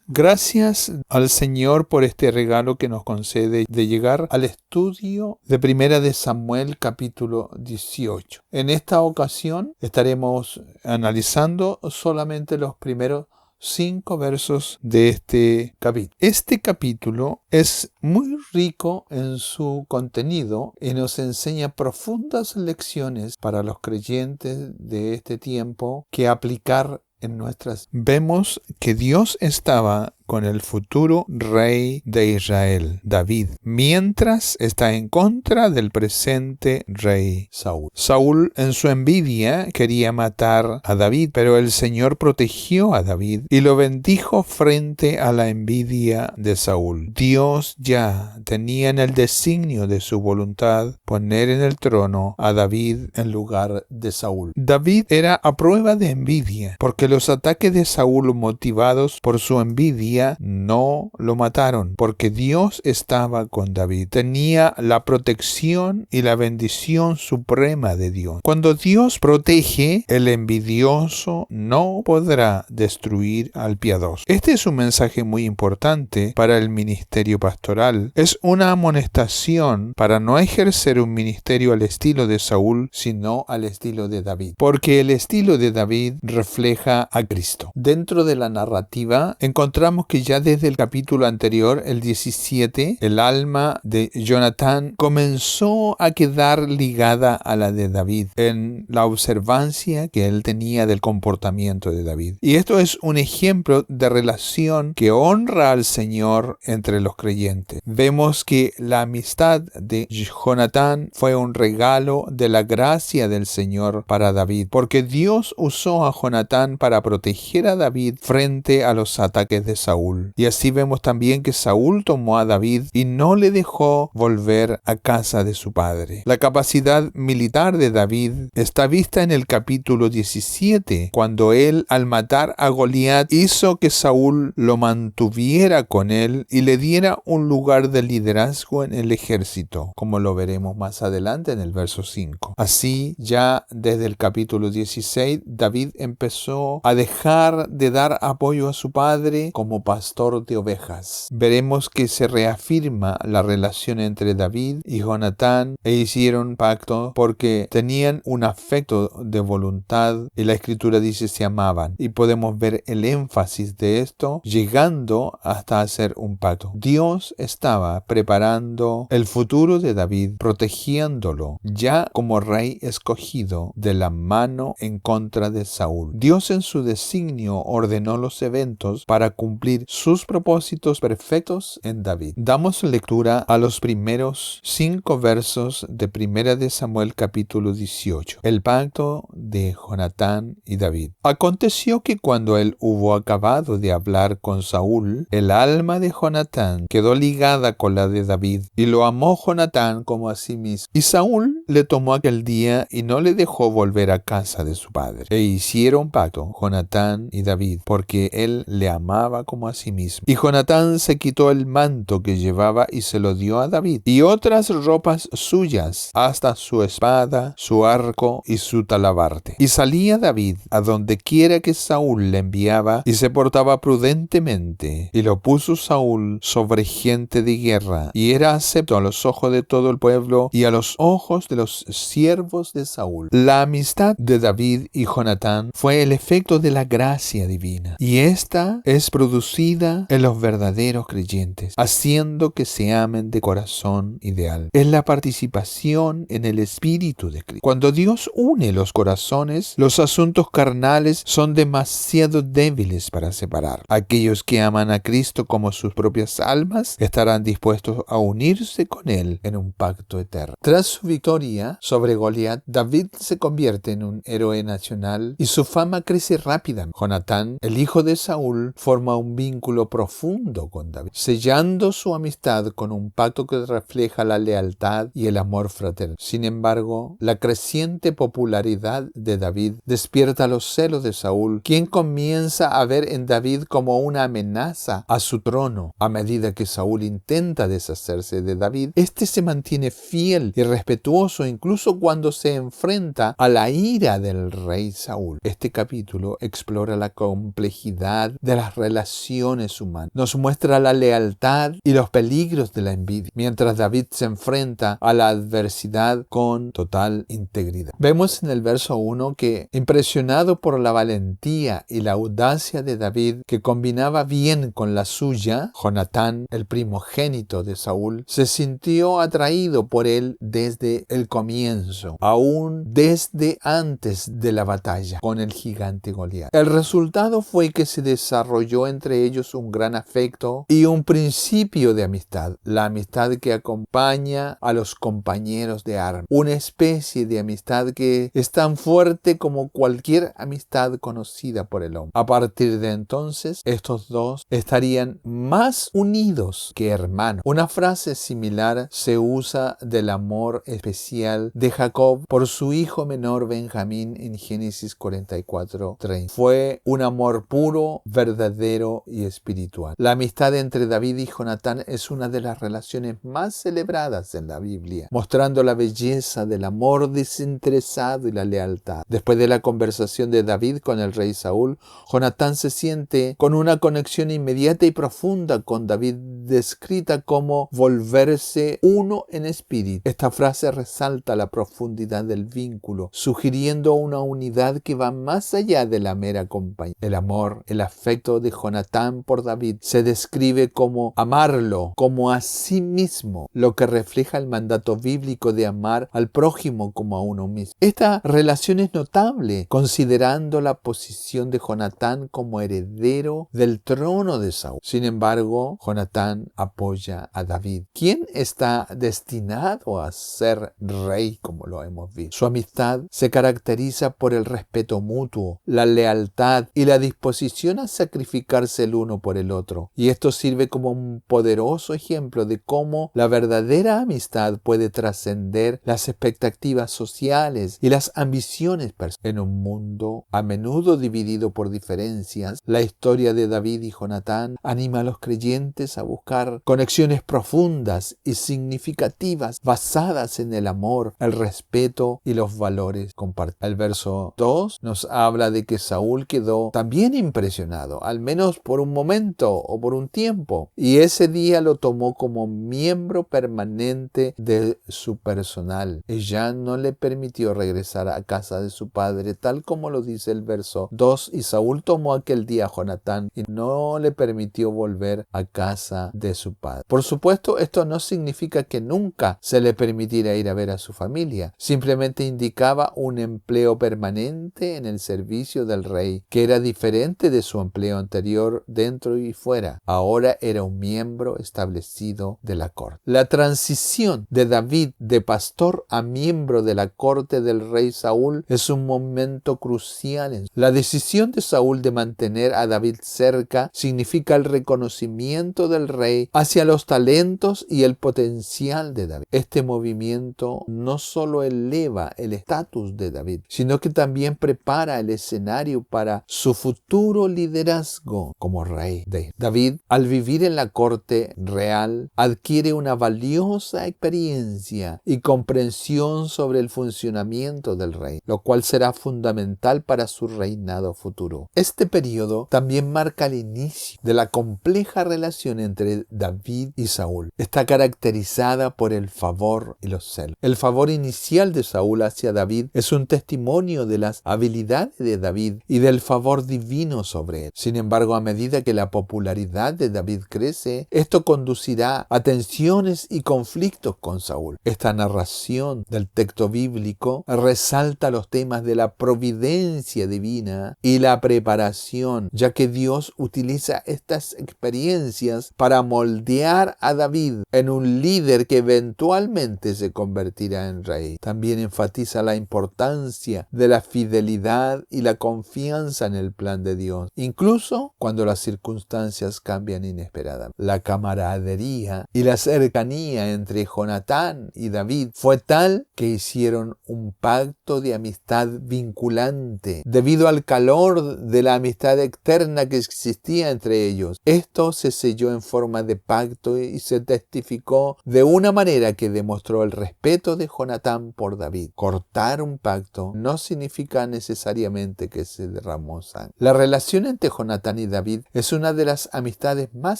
Gracias al Señor por este regalo que nos concede de llegar al estudio de Primera de Samuel capítulo 18. En esta ocasión estaremos analizando solamente los primeros 5 versos de este capítulo. Este capítulo es muy rico en su contenido y nos enseña profundas lecciones para los creyentes de este tiempo que aplicar en nuestras. Vemos que Dios estaba con el futuro rey de Israel, David, mientras está en contra del presente rey Saúl. Saúl, en su envidia, quería matar a David, pero el Señor protegió a David y lo bendijo frente a la envidia de Saúl. Dios ya tenía en el designio de su voluntad poner en el trono a David en lugar de Saúl. David era a prueba de envidia, porque los ataques de Saúl motivados por su envidia no lo mataron, porque Dios estaba con David. Tenía la protección y la bendición suprema de Dios. Cuando Dios protege, el envidioso no podrá destruir al piadoso. Este es un mensaje muy importante para el ministerio pastoral. Es una amonestación para no ejercer un ministerio al estilo de Saúl, sino al estilo de David, porque el estilo de David refleja a Cristo. Dentro de la narrativa encontramos que ya desde el capítulo anterior, el 17, el alma de Jonatán comenzó a quedar ligada a la de David en la observancia que él tenía del comportamiento de David. Y esto es un ejemplo de relación que honra al Señor entre los creyentes. Vemos que la amistad de Jonatán fue un regalo de la gracia del Señor para David, porque Dios usó a Jonatán para proteger a David frente a los ataques de Saúl. Y así vemos también que Saúl tomó a David y no le dejó volver a casa de su padre. La capacidad militar de David está vista en el capítulo 17, cuando él, al matar a Goliat, hizo que Saúl lo mantuviera con él y le diera un lugar de liderazgo en el ejército, como lo veremos más adelante en el verso 5. Así, ya desde el capítulo 16, David empezó a dejar de dar apoyo a su padre como pastor de ovejas. Veremos que se reafirma la relación entre David y Jonatán e hicieron pacto porque tenían un afecto de voluntad y la escritura dice se amaban, y podemos ver el énfasis de esto llegando hasta hacer un pacto. Dios estaba preparando el futuro de David, protegiéndolo ya como rey escogido de la mano en contra de Saúl. Dios en su designio ordenó los eventos para cumplir sus propósitos perfectos en David. Damos lectura a los primeros 5 versos de Primera de Samuel capítulo 18. El pacto de Jonatán y David. Aconteció que cuando él hubo acabado de hablar con Saúl, el alma de Jonatán quedó ligada con la de David, y lo amó Jonatán como a sí mismo. Y Saúl le tomó aquel día y no le dejó volver a casa de su padre. E hicieron pacto, Jonatán y David, porque él le amaba como a sí mismo. Y Jonatán se quitó el manto que llevaba y se lo dio a David, y otras ropas suyas, hasta su espada, su arco y su talabarte. Y salía David a donde quiera que Saúl le enviaba, y se portaba prudentemente, y lo puso Saúl sobre gente de guerra, y era acepto a los ojos de todo el pueblo y a los ojos de los siervos de Saúl. La amistad de David y Jonatán fue el efecto de la gracia divina, y esta es producida en los verdaderos creyentes, haciendo que se amen de corazón y de alma. Es la participación en el Espíritu de Cristo. Cuando Dios une los corazones, los asuntos carnales son demasiado débiles para separar. Aquellos que aman a Cristo como sus propias almas estarán dispuestos a unirse con Él en un pacto eterno. Tras su victoria sobre Goliat, David se convierte en un héroe nacional y su fama crece rápidamente. Jonatán, el hijo de Saúl, forma un vínculo profundo con David, sellando su amistad con un pacto que refleja la lealtad y el amor fraterno. Sin embargo, la creciente popularidad de David despierta los celos de Saúl, quien comienza a ver en David como una amenaza a su trono. A medida que Saúl intenta deshacerse de David, este se mantiene fiel y respetuoso incluso cuando se enfrenta a la ira del rey Saúl. Este capítulo explora la complejidad de las relaciones relaciones humanas. Nos muestra la lealtad y los peligros de la envidia, mientras David se enfrenta a la adversidad con total integridad. Vemos en el verso 1 que, impresionado por la valentía y la audacia de David, que combinaba bien con la suya, Jonatán, el primogénito de Saúl, se sintió atraído por él desde el comienzo, aún desde antes de la batalla con el gigante Goliat. El resultado fue que se desarrolló entre ellos un gran afecto y un principio de amistad, la amistad que acompaña a los compañeros de armas, una especie de amistad que es tan fuerte como cualquier amistad conocida por el hombre. A partir de entonces, estos dos estarían más unidos que hermanos. Una frase similar se usa del amor especial de Jacob por su hijo menor Benjamín en Génesis 44:30. Fue un amor puro, verdadero y espiritual. La amistad entre David y Jonatán es una de las relaciones más celebradas en la Biblia, mostrando la belleza del amor desinteresado y la lealtad. Después de la conversación de David con el rey Saúl, Jonatán se siente con una conexión inmediata y profunda con David, descrita como volverse uno en espíritu. Esta frase resalta la profundidad del vínculo, sugiriendo una unidad que va más allá de la mera compañía. El amor, el afecto de Jonatán por David se describe como amarlo como a sí mismo, lo que refleja el mandato bíblico de amar al prójimo como a uno mismo. Esta relación es notable considerando la posición de Jonatán como heredero del trono de Saúl. Sin embargo, Jonatán apoya a David, quien está destinado a ser rey, como lo hemos visto. Su amistad se caracteriza por el respeto mutuo, la lealtad y la disposición a sacrificarse el uno por el otro. Y esto sirve como un poderoso ejemplo de cómo la verdadera amistad puede trascender las expectativas sociales y las ambiciones personales. En un mundo a menudo dividido por diferencias, la historia de David y Jonatán anima a los creyentes a buscar conexiones profundas y significativas basadas en el amor, el respeto y los valores compartidos. El verso 2 nos habla de que Saúl quedó también impresionado, al menos por un momento o por un tiempo, y ese día lo tomó como miembro permanente de su personal. Ella no le permitió regresar a casa de su padre, tal como lo dice el verso 2, y Saúl tomó aquel día a Jonatán y no le permitió volver a casa de su padre. Por supuesto, esto no significa que nunca se le permitiera ir a ver a su familia. Simplemente indicaba un empleo permanente en el servicio del rey, que era diferente de su empleo anterior dentro y fuera. Ahora era un miembro establecido de la corte. La transición de David de pastor a miembro de la corte del rey Saúl es un momento crucial. La decisión de Saúl de mantener a David cerca significa el reconocimiento del rey hacia los talentos y el potencial de David. Este movimiento no solo eleva el estatus de David, sino que también prepara el escenario para su futuro liderazgo como rey. David, al vivir en la corte real, adquiere una valiosa experiencia y comprensión sobre el funcionamiento del rey, lo cual será fundamental para su reinado futuro. Este periodo también marca el inicio de la compleja relación entre David y Saúl. Está caracterizada por el favor y los celos. El favor inicial de Saúl hacia David es un testimonio de las habilidades de David y del favor divino sobre él. Sin embargo, a medida que la popularidad de David crece, esto conducirá a tensiones y conflictos con Saúl. Esta narración del texto bíblico resalta los temas de la providencia divina y la preparación, ya que Dios utiliza estas experiencias para moldear a David en un líder que eventualmente se convertirá en rey. También enfatiza la importancia de la fidelidad y la confianza en el plan de Dios, incluso cuando las circunstancias cambian inesperadamente. La camaradería y la cercanía entre Jonatán y David fue tal que hicieron un pacto de amistad vinculante debido al calor de la amistad eterna que existía entre ellos. Esto se selló en forma de pacto y se testificó de una manera que demostró el respeto de Jonatán por David. Cortar un pacto no significa necesariamente que se derramó sangre. La relación entre Jonatán y David David es una de las amistades más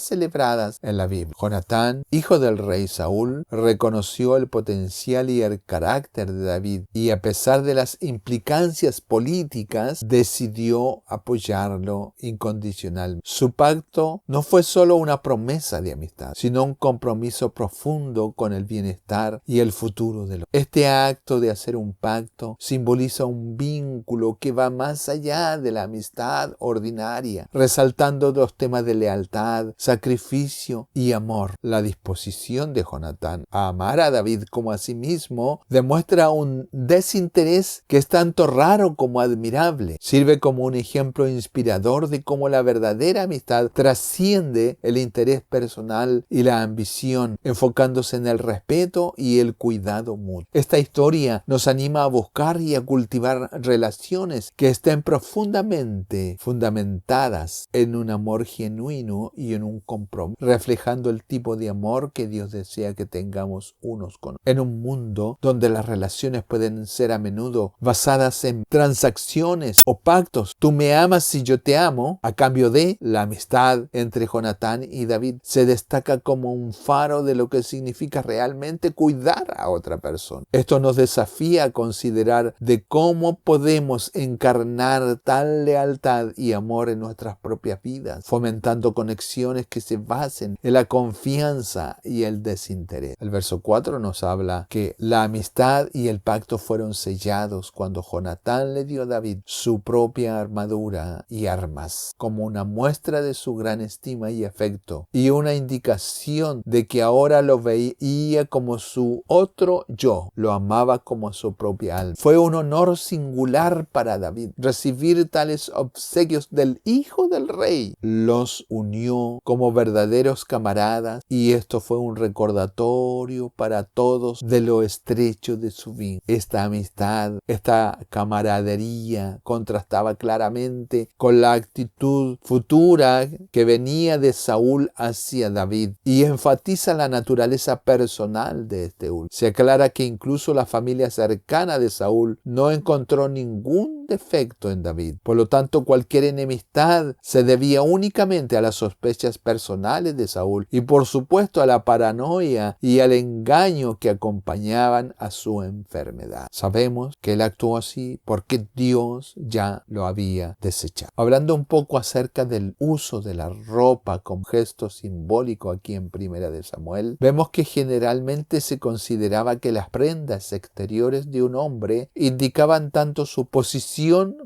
celebradas en la Biblia. Jonatán, hijo del rey Saúl, reconoció el potencial y el carácter de David y, a pesar de las implicancias políticas, decidió apoyarlo incondicionalmente. Su pacto no fue solo una promesa de amistad, sino un compromiso profundo con el bienestar y el futuro de los. Este acto de hacer un pacto simboliza un vínculo que va más allá de la amistad ordinaria, resaltando los temas de lealtad, sacrificio y amor. La disposición de Jonatán a amar a David como a sí mismo demuestra un desinterés que es tanto raro como admirable. Sirve como un ejemplo inspirador de cómo la verdadera amistad trasciende el interés personal y la ambición, enfocándose en el respeto y el cuidado mutuo. Esta historia nos anima a buscar y a cultivar relaciones que estén profundamente fundamentadas en un amor genuino y en un compromiso, reflejando el tipo de amor que Dios desea que tengamos unos con otros. En un mundo donde las relaciones pueden ser a menudo basadas en transacciones o pactos, tú me amas si yo te amo, a cambio de la amistad entre Jonatán y David se destaca como un faro de lo que significa realmente cuidar a otra persona. Esto nos desafía a considerar de cómo podemos encarnar tal lealtad y amor en nuestras propias vidas, fomentando conexiones que se basen en la confianza y el desinterés. El verso 4 nos habla que la amistad y el pacto fueron sellados cuando Jonatán le dio a David su propia armadura y armas, como una muestra de su gran estima y afecto, y una indicación de que ahora lo veía como su otro yo, lo amaba como su propia alma. Fue un honor singular para David recibir tales obsequios del hijo del rey. Los unió como verdaderos camaradas y esto fue un recordatorio para todos de lo estrecho de su vínculo. Esta amistad, esta camaradería contrastaba claramente con la actitud futura que venía de Saúl hacia David y enfatiza la naturaleza personal de este último. Se aclara que incluso la familia cercana de Saúl no encontró ningún defecto en David. Por lo tanto, cualquier enemistad se debía únicamente a las sospechas personales de Saúl y, por supuesto, a la paranoia y al engaño que acompañaban a su enfermedad. Sabemos que él actuó así porque Dios ya lo había desechado. Hablando un poco acerca del uso de la ropa como gesto simbólico aquí en Primera de Samuel, vemos que generalmente se consideraba que las prendas exteriores de un hombre indicaban tanto su posición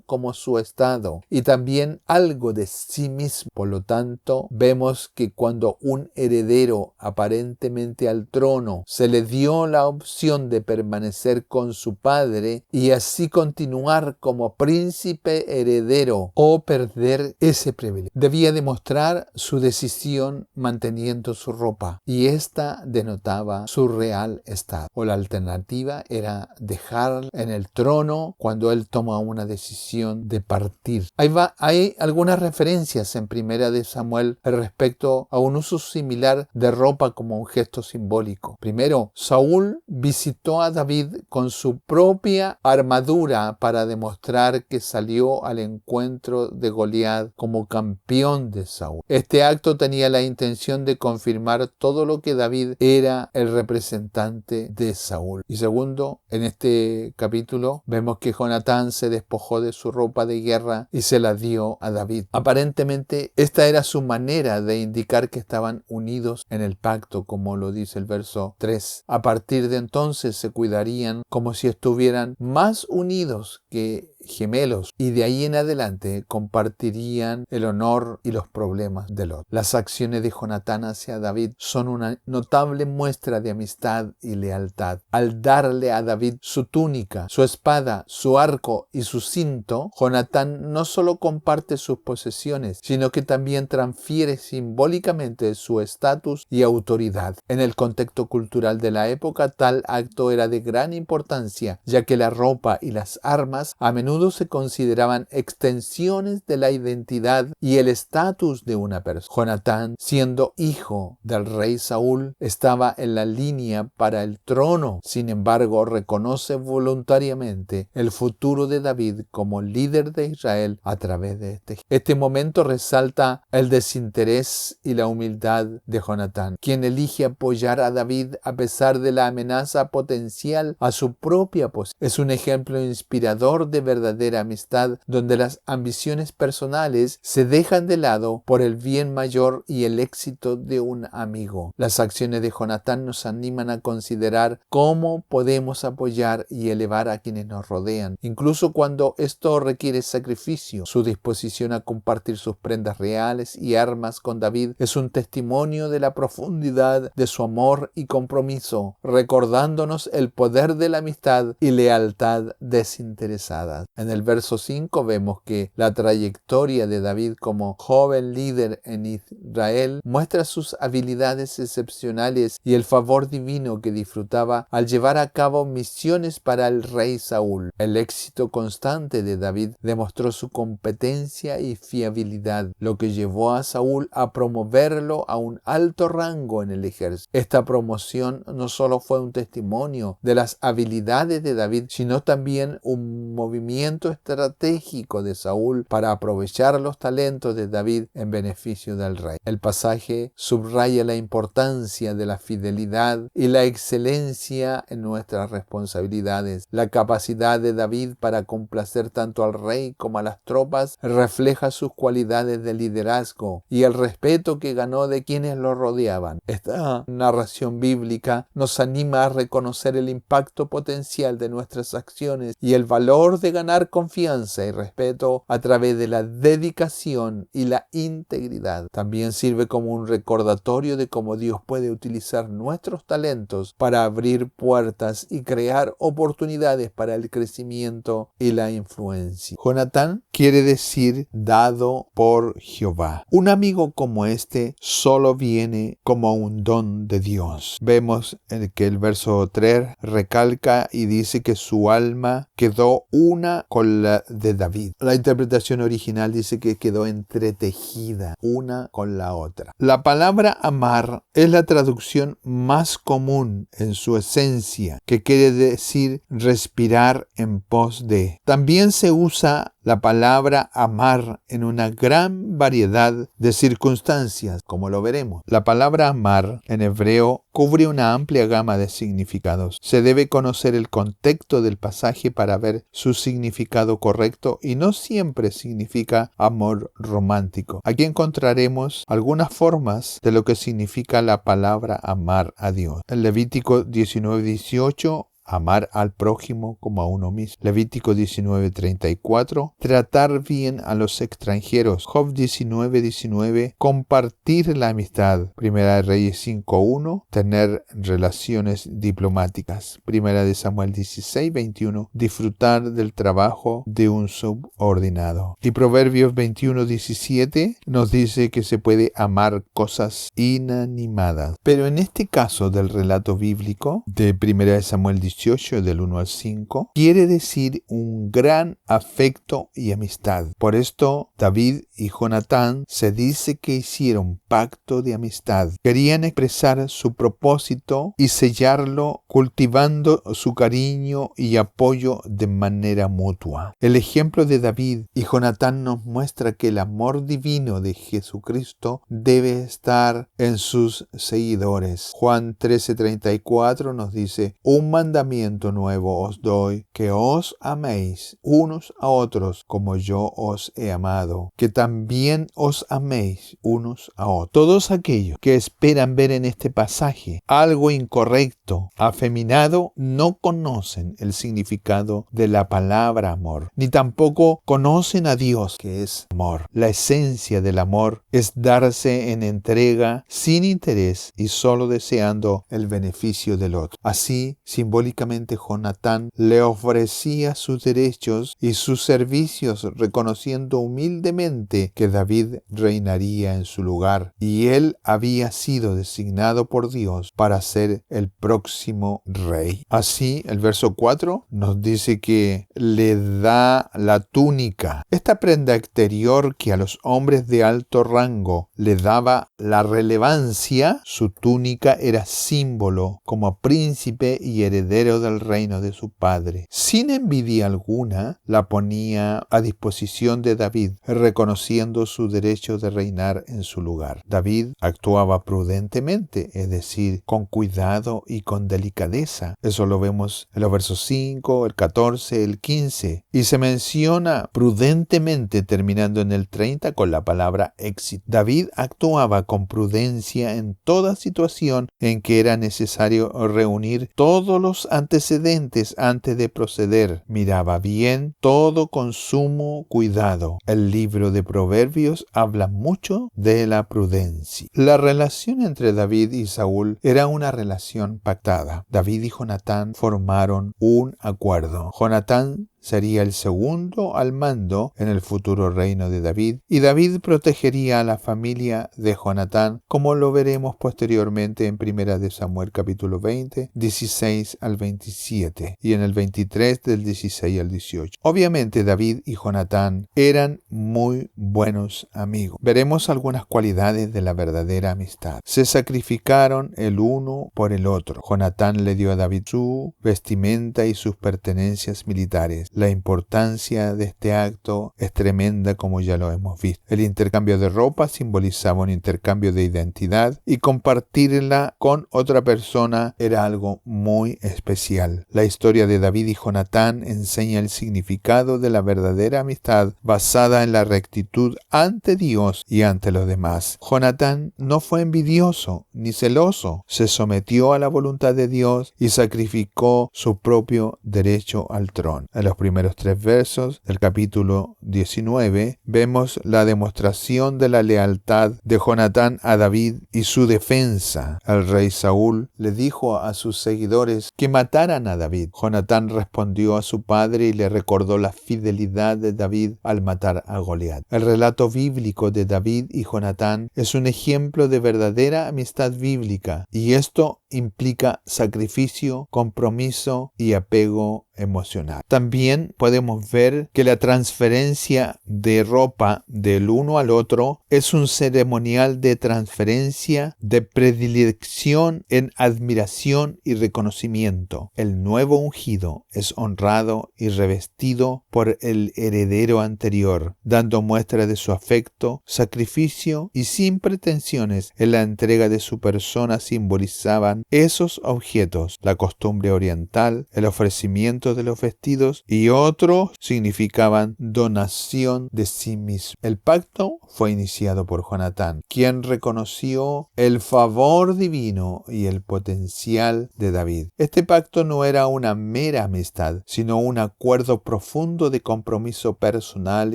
como su estado y también algo de sí mismo. Por lo tanto, vemos que cuando un heredero aparentemente al trono se le dio la opción de permanecer con su padre y así continuar como príncipe heredero o perder ese privilegio, debía demostrar su decisión manteniendo su ropa y esta denotaba su real estado. O la alternativa era dejar en el trono cuando él toma una decisión de partir. Hay algunas referencias en Primera de Samuel respecto a un uso similar de ropa como un gesto simbólico. Primero, Saúl visitó a David con su propia armadura para demostrar que salió al encuentro de Goliat como campeón de Saúl. Este acto tenía la intención de confirmar todo lo que David era el representante de Saúl. Y segundo, en este capítulo vemos que Jonatán se despojó de su ropa de guerra y se la dio a David. Aparentemente esta era su manera de indicar que estaban unidos en el pacto, como lo dice el verso 3. A partir de entonces se cuidarían como si estuvieran más unidos que gemelos y de ahí en adelante compartirían el honor y los problemas del otro. Las acciones de Jonatán hacia David son una notable muestra de amistad y lealtad. Al darle a David su túnica, su espada, su arco y su cinto, Jonatán no solo comparte sus posesiones, sino que también transfiere simbólicamente su estatus y autoridad. En el contexto cultural de la época, tal acto era de gran importancia, ya que la ropa y las armas a menudo menudo se consideraban extensiones de la identidad y el estatus de una persona. Jonatán, siendo hijo del rey Saúl, estaba en la línea para el trono. Sin embargo, reconoce voluntariamente el futuro de David como líder de Israel a través de este momento resalta el desinterés y la humildad de Jonatán, quien elige apoyar a David a pesar de la amenaza potencial a su propia posición. Es un ejemplo inspirador de verdadera amistad, donde las ambiciones personales se dejan de lado por el bien mayor y el éxito de un amigo. Las acciones de Jonatán nos animan a considerar cómo podemos apoyar y elevar a quienes nos rodean, incluso cuando esto requiere sacrificio. Su disposición a compartir sus prendas reales y armas con David es un testimonio de la profundidad de su amor y compromiso, recordándonos el poder de la amistad y lealtad desinteresada. En el verso 5 vemos que la trayectoria de David como joven líder en Israel muestra sus habilidades excepcionales y el favor divino que disfrutaba al llevar a cabo misiones para el rey Saúl. El éxito constante de David demostró su competencia y fiabilidad, lo que llevó a Saúl a promoverlo a un alto rango en el ejército. Esta promoción no solo fue un testimonio de las habilidades de David, sino también un movimiento estratégico de Saúl para aprovechar los talentos de David en beneficio del rey. El pasaje subraya la importancia de la fidelidad y la excelencia en nuestras responsabilidades. La capacidad de David para complacer tanto al rey como a las tropas refleja sus cualidades de liderazgo y el respeto que ganó de quienes lo rodeaban. Esta narración bíblica nos anima a reconocer el impacto potencial de nuestras acciones y el valor de ganar confianza y respeto a través de la dedicación y la integridad. También sirve como un recordatorio de cómo Dios puede utilizar nuestros talentos para abrir puertas y crear oportunidades para el crecimiento y la influencia. Jonatán quiere decir dado por Jehová. Un amigo como este solo viene como un don de Dios. Vemos que el verso 3 recalca y dice que su alma quedó una con la de David. La interpretación original dice que quedó entretejida una con la otra. La palabra amar es la traducción más común en su esencia, que quiere decir respirar en pos de. También se usa la palabra amar en una gran variedad de circunstancias, como lo veremos. La palabra amar en hebreo cubre una amplia gama de significados. Se debe conocer el contexto del pasaje para ver su significado correcto y no siempre significa amor romántico. Aquí encontraremos algunas formas de lo que significa la palabra amar a Dios. En Levítico 19:18, amar al prójimo como a uno mismo. Levítico 19:34, tratar bien a los extranjeros. Job 19:19, compartir la amistad. Primera de Reyes 5:1, tener relaciones diplomáticas. Primera de Samuel 16:21, disfrutar del trabajo de un subordinado. Y Proverbios 21:17 nos dice que se puede amar cosas inanimadas. Pero en este caso del relato bíblico de Primera de Samuel 18, del 1 al 5, quiere decir un gran afecto y amistad. Por esto, David y Jonatán se dice que hicieron pacto de amistad. Querían expresar su propósito y sellarlo cultivando su cariño y apoyo de manera mutua. El ejemplo de David y Jonatán nos muestra que el amor divino de Jesucristo debe estar en sus seguidores. Juan 13:34 nos dice: un mandamiento nuevo os doy, que os améis unos a otros como yo os he amado, que también os améis unos a otros. Todos aquellos que esperan ver en este pasaje algo incorrecto, afeminado, no conocen el significado de la palabra amor, ni tampoco conocen a Dios, que es amor. La esencia del amor es darse en entrega sin interés y solo deseando el beneficio del otro. Así, simbólicamente, Públicamente Jonatán le ofrecía sus derechos y sus servicios, reconociendo humildemente que David reinaría en su lugar, y él había sido designado por Dios para ser el próximo rey. Así, el verso 4 nos dice que le da la túnica. Esta prenda exterior que a los hombres de alto rango le daba la relevancia, su túnica era símbolo como príncipe y heredero del reino de su padre. Sin envidia alguna, la ponía a disposición de David, reconociendo su derecho de reinar en su lugar. David actuaba prudentemente, es decir, con cuidado y con delicadeza. Eso lo vemos en los versos 5, el 14, el 15. Y se menciona prudentemente terminando en el 30 con la palabra éxito. David actuaba con prudencia en toda situación en que era necesario reunir todos los antecedentes antes de proceder. Miraba bien todo con sumo cuidado. El libro de Proverbios habla mucho de la prudencia. La relación entre David y Saúl era una relación pactada. David y Jonatán formaron un acuerdo. Jonatán sería el segundo al mando en el futuro reino de David, y David protegería a la familia de Jonatán, como lo veremos posteriormente en 1 de Samuel capítulo 20, 16 al 27, y en el 23 del 16 al 18. Obviamente David y Jonatán eran muy buenos amigos. Veremos algunas cualidades de la verdadera amistad. Se sacrificaron el uno por el otro. Jonatán le dio a David su vestimenta y sus pertenencias militares. La importancia de este acto es tremenda, como ya lo hemos visto. El intercambio de ropa simbolizaba un intercambio de identidad, y compartirla con otra persona era algo muy especial. La historia de David y Jonatán enseña el significado de la verdadera amistad basada en la rectitud ante Dios y ante los demás. Jonatán no fue envidioso ni celoso, se sometió a la voluntad de Dios y sacrificó su propio derecho al trono. En los primeros 3 versos del capítulo 19 vemos la demostración de la lealtad de Jonatán a David y su defensa. El rey Saúl le dijo a sus seguidores que mataran a David. Jonatán respondió a su padre y le recordó la fidelidad de David al matar a Goliat. El relato bíblico de David y Jonatán es un ejemplo de verdadera amistad bíblica, y esto implica sacrificio, compromiso y apego emocional. También podemos ver que la transferencia de ropa del uno al otro es un ceremonial de transferencia de predilección en admiración y reconocimiento. El nuevo ungido es honrado y revestido por el heredero anterior, dando muestra de su afecto, sacrificio y sin pretensiones en la entrega de su persona simbolizaban esos objetos, la costumbre oriental, el ofrecimiento de los vestidos, y otros significaban donación de sí mismo. El pacto fue iniciado por Jonatán, quien reconoció el favor divino y el potencial de David. Este pacto no era una mera amistad, sino un acuerdo profundo de compromiso personal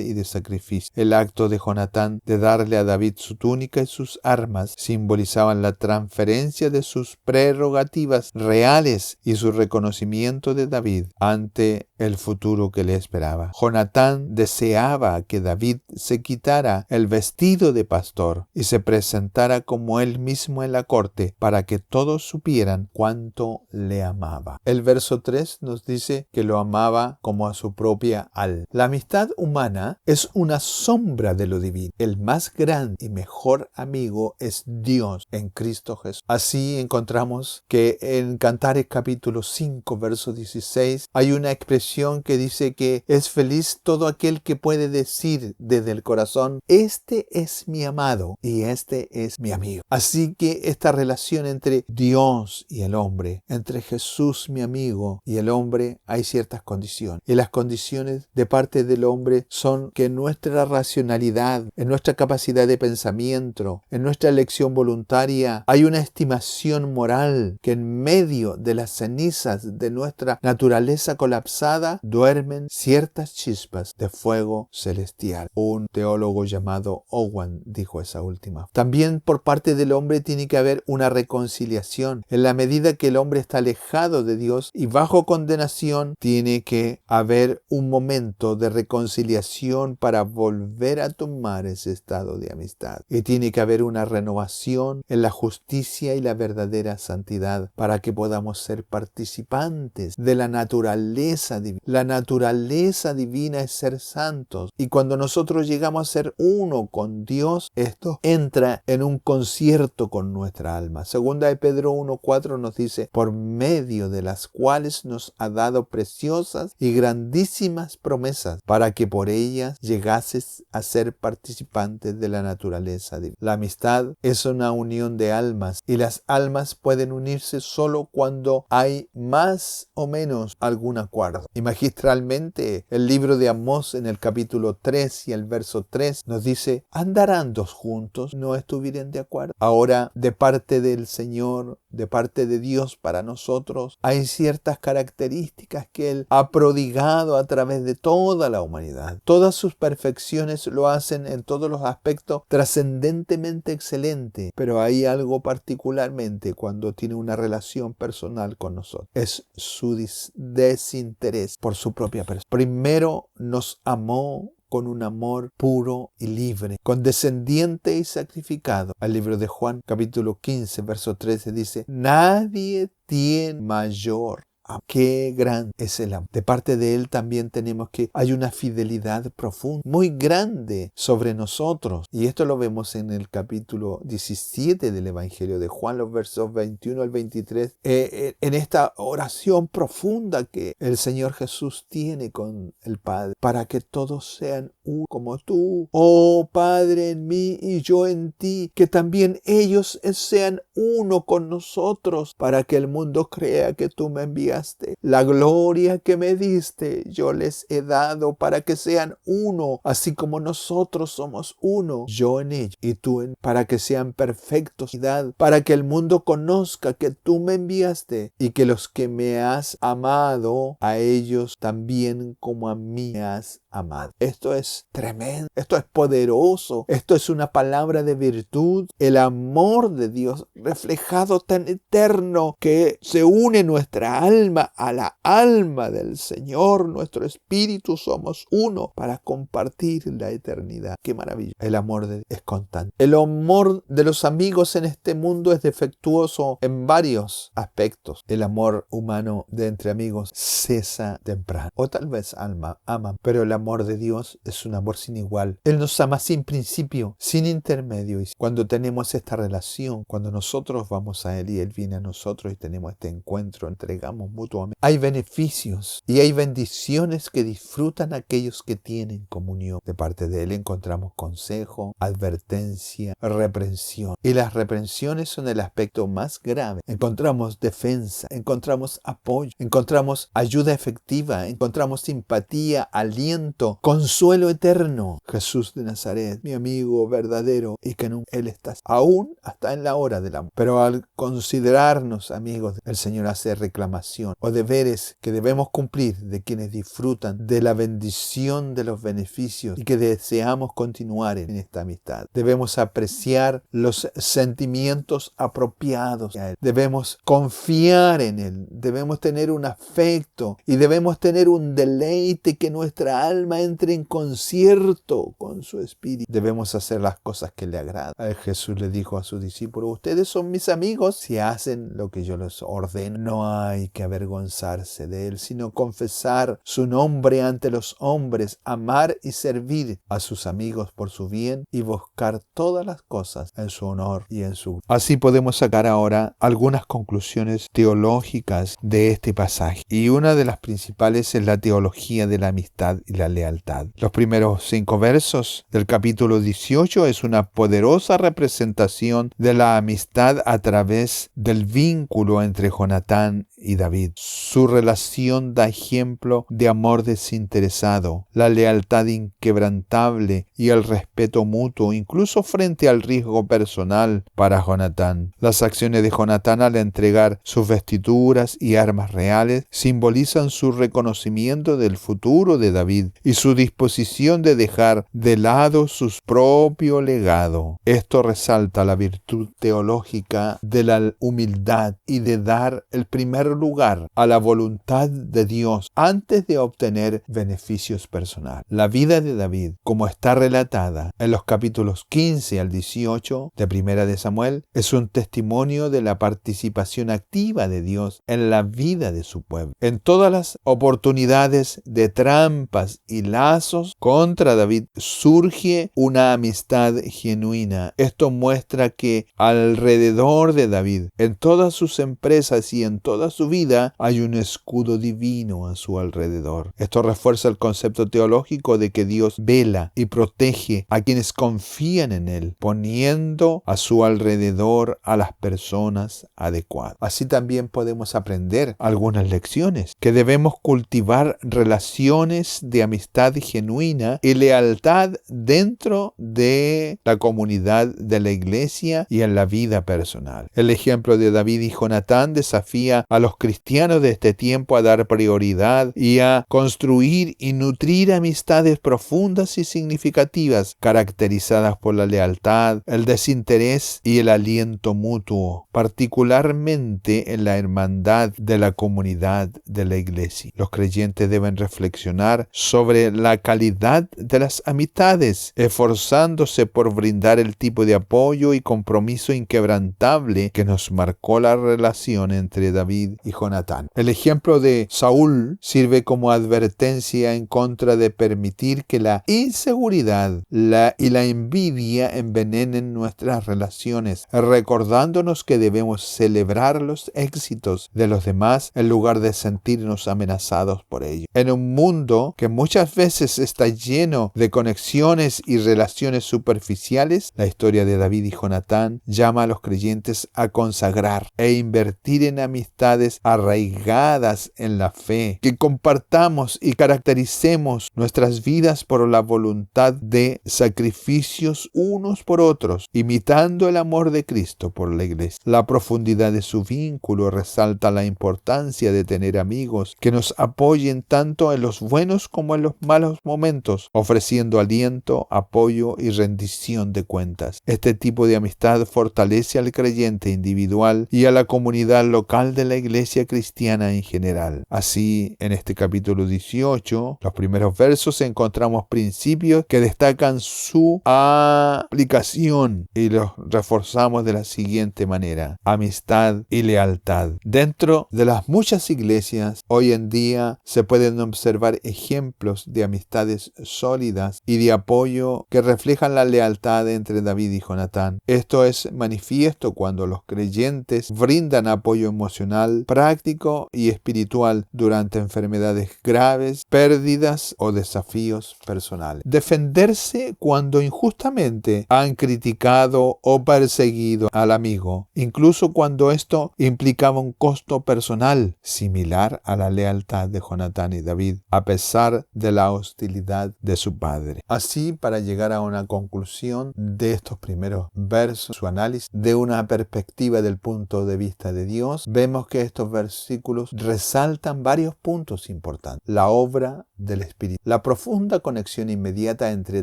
y de sacrificio. El acto de Jonatán de darle a David su túnica y sus armas simbolizaban la transferencia de sus prerrogativas reales y su reconocimiento de David ante el futuro que le esperaba. Jonatán deseaba que David se quitara el vestido de pastor y se presentara como él mismo en la corte, para que todos supieran cuánto le amaba. El verso 3 nos dice que lo amaba como a su propia alma. La amistad humana es una sombra de lo divino. El más grande y mejor amigo es Dios en Cristo Jesús. Así encontramos que en Cantares capítulo 5 verso 16 hay una expresión que dice que es feliz todo aquel que puede decir desde el corazón: este es mi amado y este es mi amigo. Así que esta relación entre Dios y el hombre, entre Jesús mi amigo y el hombre, hay ciertas condiciones, y las condiciones de parte del hombre son que en nuestra racionalidad, en nuestra capacidad de pensamiento, en nuestra elección voluntaria, hay una estimación moral natural, que en medio de las cenizas de nuestra naturaleza colapsada duermen ciertas chispas de fuego celestial. Un teólogo llamado Owen dijo esa última. También por parte del hombre tiene que haber una reconciliación. En la medida que el hombre está alejado de Dios y bajo condenación, tiene que haber un momento de reconciliación para volver a tomar ese estado de amistad. Y tiene que haber una renovación en la justicia y la verdadera santidad para que podamos ser participantes de la naturaleza divina. La naturaleza divina es ser santos. Y cuando nosotros llegamos a ser uno con Dios, esto entra en un concierto con nuestra alma. Segunda de Pedro 1:4 nos dice: por medio de las cuales nos ha dado preciosas y grandísimas promesas, para que por ellas llegases a ser participantes de la naturaleza divina. La amistad es una unión de almas, y las almas pueden unirse solo cuando hay más o menos algún acuerdo. Y magistralmente el libro de Amós en el capítulo 3 y el verso 3 nos dice: ¿andarán dos juntos? ¿No estuvieren de acuerdo? Ahora, de parte del Señor, de parte de Dios para nosotros, hay ciertas características que Él ha prodigado a través de toda la humanidad. Todas sus perfecciones lo hacen en todos los aspectos trascendentemente excelente, pero hay algo particularmente cuando tiene una relación personal con nosotros. Es su desinterés por su propia persona. Primero nos amó con un amor puro y libre, condescendiente y sacrificado. Al libro de Juan, capítulo 15, verso 13 dice: nadie tiene mayor amor. Qué grande es el amor. De parte de Él también tenemos que hay una fidelidad profunda, muy grande sobre nosotros. Y esto lo vemos en el capítulo 17 del Evangelio de Juan, los versos 21 al 23. En esta oración profunda que el Señor Jesús tiene con el Padre, para que todos sean uno como tú, oh Padre, en mí y yo en ti, que también ellos sean uno con nosotros, para que el mundo crea que tú me enviaste. La gloria que me diste yo les he dado, para que sean uno, así como nosotros somos uno, yo en ellos y tú en, para que sean perfectos, para que el mundo conozca que tú me enviaste y que los que me has amado, a ellos también como a mí me has amado. Esto es tremendo, esto es poderoso, esto es una palabra de virtud, el amor de Dios reflejado tan eterno que se une nuestra alma a la alma del Señor. Nuestro espíritu somos uno para compartir la eternidad. Qué maravilla. El amor de Dios es constante. El amor de los amigos en este mundo es defectuoso en varios aspectos. El amor humano de entre amigos cesa temprano, o tal vez aman, pero el amor de Dios es un amor sin igual. Él nos ama sin principio, sin intermedio, y cuando tenemos esta relación, cuando nosotros vamos a Él y Él viene a nosotros y tenemos este encuentro, entregamos mutuamente, hay beneficios y hay bendiciones que disfrutan aquellos que tienen comunión. De parte de Él encontramos consejo, advertencia, reprensión, y las reprensiones son el aspecto más grave. Encontramos defensa, encontramos apoyo, encontramos ayuda efectiva, encontramos simpatía, aliento, consuelo eterno. Jesús de Nazaret, mi amigo verdadero, y que nunca Él está aún hasta en la hora del amor. Pero al considerarnos amigos, el Señor hace reclamación o deberes que debemos cumplir de quienes disfrutan de la bendición de los beneficios y que deseamos continuar en esta amistad. Debemos apreciar los sentimientos apropiados a Él. Debemos confiar en Él. Debemos tener un afecto y debemos tener un deleite, que nuestra alma entre en concierto con su espíritu. Debemos hacer las cosas que le agradan. Jesús le dijo a sus discípulos: ustedes son mis amigos si hacen lo que yo les ordeno. No hay que avergonzarse de Él, sino confesar su nombre ante los hombres, amar y servir a sus amigos por su bien y buscar todas las cosas en su honor y en su... Así podemos sacar ahora algunas conclusiones teológicas de este pasaje. Y una de las principales es la teología de la amistad y la lealtad. Los primeros 5 versos del capítulo 18 es una poderosa representación de la amistad a través del vínculo entre Jonatán y David. Su relación da ejemplo de amor desinteresado, la lealtad inquebrantable y el respeto mutuo, incluso frente al riesgo personal para Jonatán. Las acciones de Jonatán al entregar sus vestiduras y armas reales simbolizan su reconocimiento del futuro de David y su disposición de dejar de lado su propio legado. Esto resalta la virtud teológica de la humildad y de dar el primer lugar a la voluntad de Dios antes de obtener beneficios personales. La vida de David, como está relatada en los capítulos 15 al 18 de Primera de Samuel, es un testimonio de la participación activa de Dios en la vida de su pueblo. En todas las oportunidades de trampas y lazos contra David surge una amistad genuina. Esto muestra que alrededor de David, en todas sus empresas y en toda su vida, hay un escudo divino a su alrededor. Esto refuerza el concepto teológico de que Dios vela y protege a quienes confían en Él, poniendo a su alrededor a las personas adecuadas. Así también podemos aprender algunas lecciones, que debemos cultivar relaciones de amistad genuina y lealtad dentro de la comunidad de la iglesia y en la vida personal. El ejemplo de David y Jonatán desafía a los cristianos de este tiempo a dar prioridad y a construir y nutrir amistades profundas y significativas, caracterizadas por la lealtad, el desinterés y el aliento mutuo, particularmente en la hermandad de la comunidad de la iglesia. Los creyentes deben reflexionar sobre la calidad de las amistades, esforzándose por brindar el tipo de apoyo y compromiso inquebrantable que nos marcó la relación entre David y Jonatán. El ejemplo de Saúl sirve como advertencia en contra de permitir que la inseguridad y la envidia envenenen nuestras relaciones, recordándonos que debemos celebrar los éxitos de los demás en lugar de sentirnos amenazados por ellos. En un mundo que muchas veces está lleno de conexiones y relaciones superficiales, la historia de David y Jonatán llama a los creyentes a consagrar e invertir en amistades arraigadas en la fe, que compartamos y caractericemos nuestras vidas por la voluntad de sacrificios unos por otros, imitando el amor de Cristo por la iglesia. La profundidad de su vínculo resalta la importancia de tener amigos que nos apoyen tanto en los buenos como en los malos momentos, ofreciendo aliento, apoyo y rendición de cuentas. Este tipo de amistad fortalece al creyente individual y a la comunidad local de la iglesia cristiana en general. Así, en este capítulo 18, los primeros versos, encontramos principios que destacan su aplicación y los reforzamos de la siguiente manera: amistad y lealtad. Dentro de las muchas iglesias hoy en día se pueden observar ejemplos de amistades sólidas y de apoyo que reflejan la lealtad entre David y Jonatán. Esto es manifiesto cuando los creyentes brindan apoyo emocional, práctico y espiritual durante enfermedades graves, pérdidas o desafíos personales. Defenderse cuando injustamente han criticado o perseguido al amigo, incluso cuando esto implicaba un costo personal, similar a la lealtad de Jonatán y David, a pesar de la hostilidad de su padre. Así, para llegar a una conclusión de estos primeros versos, su análisis de una perspectiva del punto de vista de Dios, vemos que estos versículos resaltan varios puntos importantes. La obra del Espíritu. La profunda conexión inmediata entre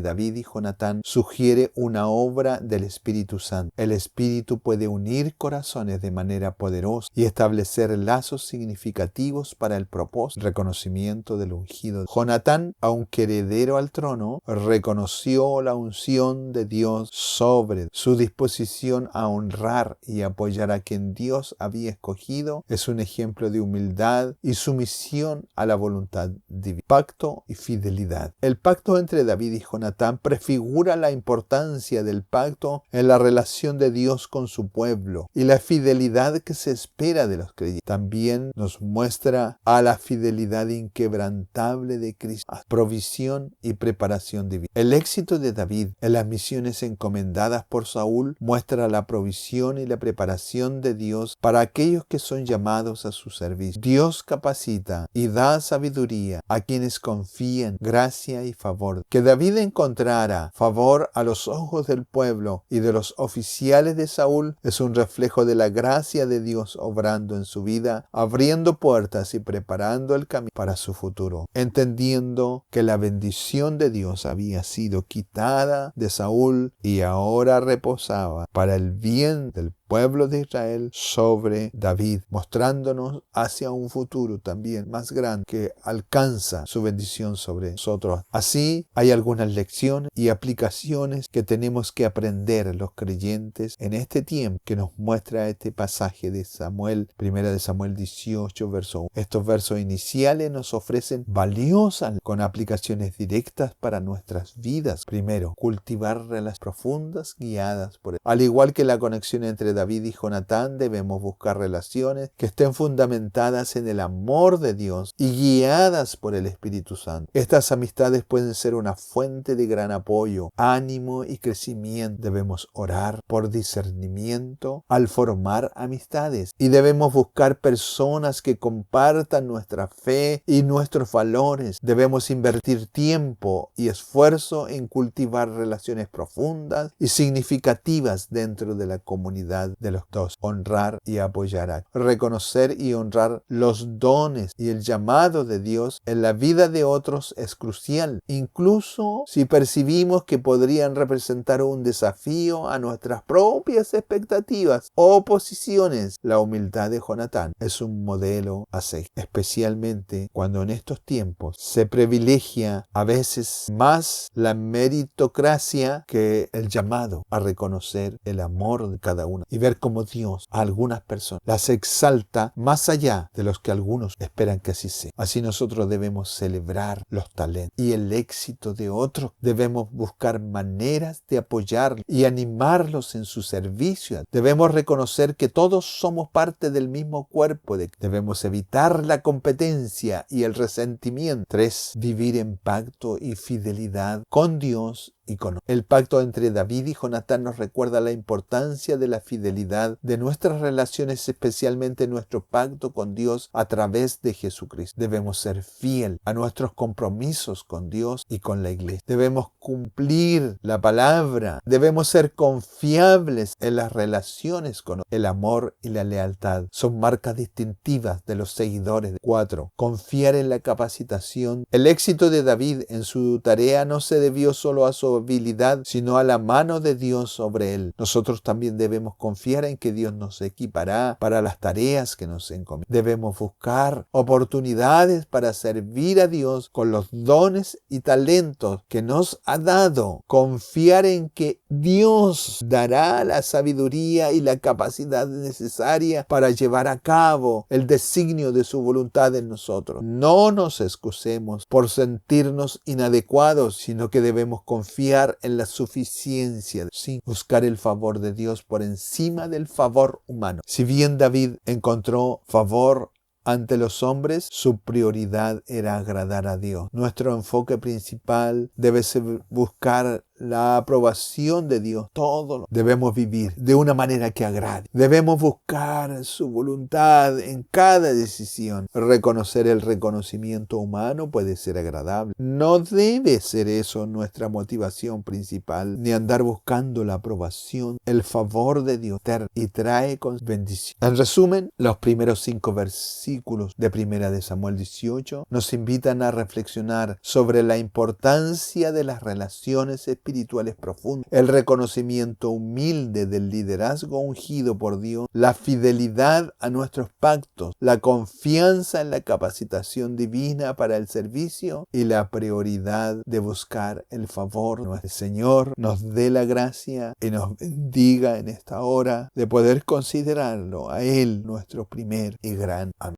David y Jonatán sugiere una obra del Espíritu Santo. El Espíritu puede unir corazones de manera poderosa y establecer lazos significativos para el propósito, reconocimiento del ungido. Jonatán, aunque heredero al trono, reconoció la unción de Dios sobre su disposición a honrar y apoyar a quien Dios había escogido. Es un ejemplo de humildad y sumisión a la voluntad divina. Pacto y fidelidad. El pacto entre David y Jonatán prefigura la importancia del pacto en la relación de Dios con su pueblo y la fidelidad que se espera de los creyentes. También nos muestra a la fidelidad inquebrantable de Cristo, provisión y preparación divina. El éxito de David en las misiones encomendadas por Saúl muestra la provisión y la preparación de Dios para aquellos que son llamados llamados a su servicio. Dios capacita y da sabiduría a quienes confían, gracia y favor. Que David encontrara favor a los ojos del pueblo y de los oficiales de Saúl es un reflejo de la gracia de Dios obrando en su vida, abriendo puertas y preparando el camino para su futuro. Entendiendo que la bendición de Dios había sido quitada de Saúl y ahora reposaba para el bien del pueblo de Israel sobre David, mostrándonos hacia un futuro también más grande que alcanza su bendición sobre nosotros. Así hay algunas lecciones y aplicaciones que tenemos que aprender los creyentes en este tiempo que nos muestra este pasaje de Samuel, 1 de Samuel 18, verso 1. Estos versos iniciales nos ofrecen valiosas con aplicaciones directas para nuestras vidas. Primero, cultivar relaciones profundas guiadas por él. Al igual que la conexión entre David y Jonatán, debemos buscar relaciones que estén fundamentadas en el amor de Dios y guiadas por el Espíritu Santo. Estas amistades pueden ser una fuente de gran apoyo, ánimo y crecimiento. Debemos orar por discernimiento al formar amistades y debemos buscar personas que compartan nuestra fe y nuestros valores. Debemos invertir tiempo y esfuerzo en cultivar relaciones profundas y significativas dentro de la comunidad de los dos. Honrar y apoyar. Reconocer y honrar los dones y el llamado de Dios en la vida de otros es crucial, incluso si percibimos que podrían representar un desafío a nuestras propias expectativas o posiciones. La humildad de Jonatán es un modelo a seguir, especialmente cuando en estos tiempos se privilegia a veces más la meritocracia que el llamado a reconocer el amor de cada uno y ver cómo Dios a algunas personas las exalta más allá de los que algunos esperan que así sea. Así nosotros debemos celebrar los talentos y el éxito de otros. Debemos buscar maneras de apoyarlos y animarlos en su servicio. Debemos reconocer que todos somos parte del mismo cuerpo. Debemos evitar la competencia y el resentimiento. 3. Vivir en pacto y fidelidad con Dios y con el pacto entre David y Jonatán nos recuerda la importancia de la fidelidad de nuestras relaciones, especialmente nuestro pacto con Dios a través de Jesucristo. Debemos ser fiel a nuestros compromisos con Dios y con la iglesia. Debemos cumplir la palabra. Debemos ser confiables en las relaciones con el amor y la lealtad. Son marcas distintivas de los seguidores. 4. Confiar en la capacitación. El éxito de David en su tarea no se debió solo a su habilidad, sino a la mano de Dios sobre él. Nosotros también debemos confiar en que Dios nos equipará para las tareas que nos encomienda. Debemos buscar oportunidades para servir a Dios con los dones y talentos que nos ha dado. Confiar en que Dios dará la sabiduría y la capacidad necesaria para llevar a cabo el designio de su voluntad en nosotros. No nos excusemos por sentirnos inadecuados, sino que debemos confiar en la suficiencia, sin buscar el favor de Dios por encima del favor humano. Si bien David encontró favor ante los hombres, su prioridad era agradar a Dios. Nuestro enfoque principal debe ser buscar la aprobación de Dios. Todo debemos vivir de una manera que agrade. Debemos buscar su voluntad en cada decisión. Reconocer el reconocimiento humano puede ser agradable. No debe ser eso nuestra motivación principal, ni andar buscando la aprobación, el favor de Dios y trae con bendición. En resumen, los primeros 5 versículos de 1 de Samuel 18 nos invitan a reflexionar sobre la importancia de las relaciones espirituales profundas, el reconocimiento humilde del liderazgo ungido por Dios, la fidelidad a nuestros pactos, la confianza en la capacitación divina para el servicio y la prioridad de buscar el favor. Nuestro Señor nos dé la gracia y nos bendiga en esta hora de poder considerarlo a Él nuestro primer y gran amor.